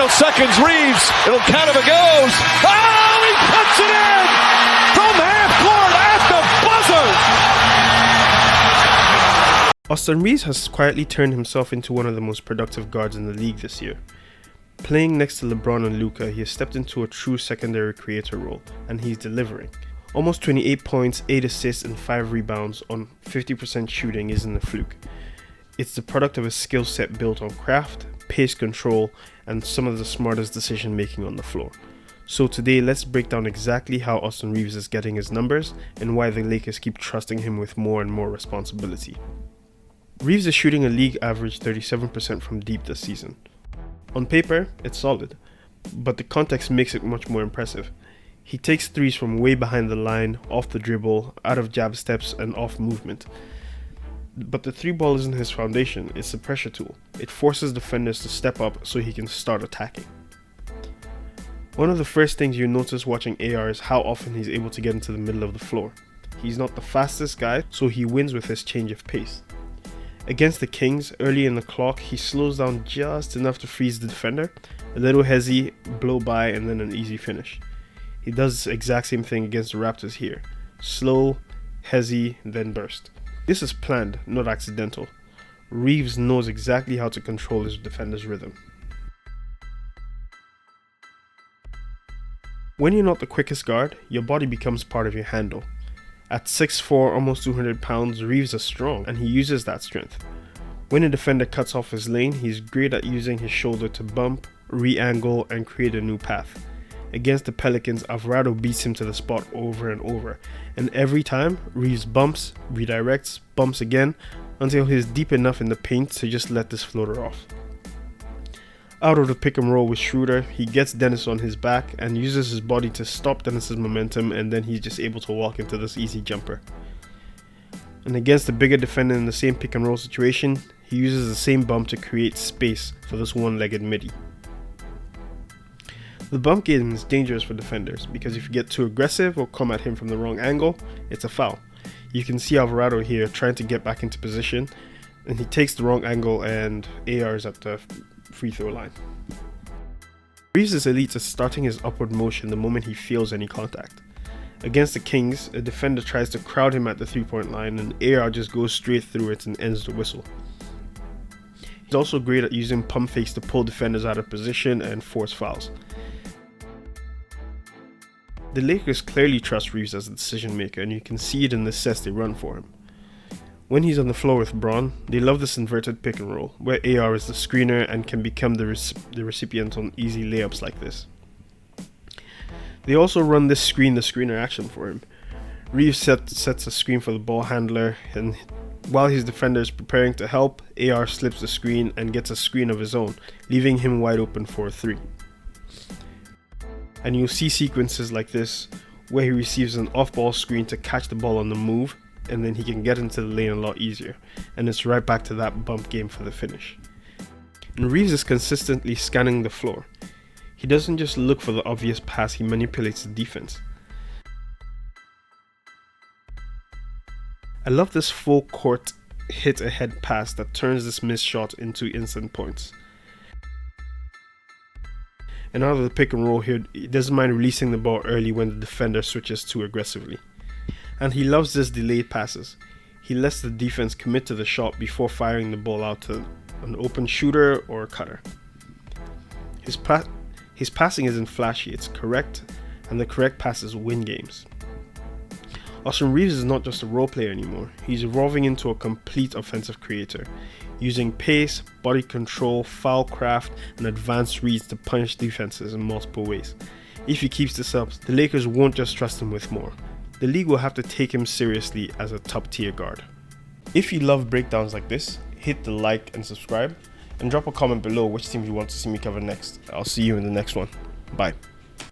final seconds. Reaves, it'll count if it goes. Oh, he puts it in from half court at the buzzer. Austin Reaves has quietly turned himself into one of the most productive guards in the league this year. Playing next to LeBron and Luka, he has stepped into a true secondary creator role, and he's delivering. Almost 28 points, 8 assists and 5 rebounds on 50% shooting isn't a fluke. It's the product of a skill set built on craft, pace control, and some of the smartest decision making on the floor. So today, let's break down exactly how Austin Reaves is getting his numbers and why the Lakers keep trusting him with more and more responsibility. Reaves is shooting a league average 37% from deep this season. On paper, it's solid, but the context makes it much more impressive. He takes threes from way behind the line, off the dribble, out of jab steps, and off movement. But the three ball isn't his foundation, it's a pressure tool. It forces defenders to step up so he can start attacking. One of the first things you notice watching AR is how often he's able to get into the middle of the floor. He's not the fastest guy, so he wins with his change of pace. Against the Kings, early in the clock, he slows down just enough to freeze the defender, a little hezzy, blow by, and then an easy finish. He does the exact same thing against the Raptors here. Slow, hezzy, then burst. This is planned, not accidental. Reaves knows exactly how to control his defender's rhythm. When you're not the quickest guard, your body becomes part of your handle. At 6'4", almost 200 pounds, Reaves is strong, and he uses that strength. When a defender cuts off his lane, he's great at using his shoulder to bump, re-angle, and create a new path. Against the Pelicans, Alvarado beats him to the spot over and over, and every time, Reaves bumps, redirects, bumps again, until he's deep enough in the paint to just let this floater off. Out of the pick and roll with Schroeder, he gets Dennis on his back and uses his body to stop Dennis's momentum, and then he's just able to walk into this easy jumper. And against the bigger defender in the same pick and roll situation, he uses the same bump to create space for this one-legged midi. The bump game is dangerous for defenders because if you get too aggressive or come at him from the wrong angle, it's a foul. You can see Alvarado here trying to get back into position, and he takes the wrong angle and AR is at the free throw line. Reaves is elite at starting his upward motion the moment he feels any contact. Against the Kings, a defender tries to crowd him at the 3-point line and AR just goes straight through it and ends the whistle. He's also great at using pump fakes to pull defenders out of position and force fouls. The Lakers clearly trust Reaves as a decision maker, and you can see it in the sets they run for him. When he's on the floor with Bron, they love this inverted pick and roll, where AR is the screener and can become the recipient on easy layups like this. They also run this screen the screener action for him. Reaves sets a screen for the ball handler, and while his defender is preparing to help, AR slips the screen and gets a screen of his own, leaving him wide open for a 3. And you'll see sequences like this, where he receives an off-ball screen to catch the ball on the move, and then he can get into the lane a lot easier, and it's right back to that bump game for the finish. And Reaves is consistently scanning the floor. He doesn't just look for the obvious pass, he manipulates the defense. I love this full court hit ahead pass that turns this missed shot into instant points. And out of the pick and roll here, he doesn't mind releasing the ball early when the defender switches too aggressively. And he loves this delayed passes. He lets the defense commit to the shot before firing the ball out to an open shooter or a cutter. His passing isn't flashy, it's correct, and the correct passes win games. Austin Reaves is not just a role player anymore, he's evolving into a complete offensive creator, using pace, body control, foul craft, and advanced reads to punish defenses in multiple ways. If he keeps this up, the Lakers won't just trust him with more. The league will have to take him seriously as a top tier guard. If you love breakdowns like this, hit the like and subscribe, and drop a comment below which teams you want to see me cover next. I'll see you in the next one. Bye.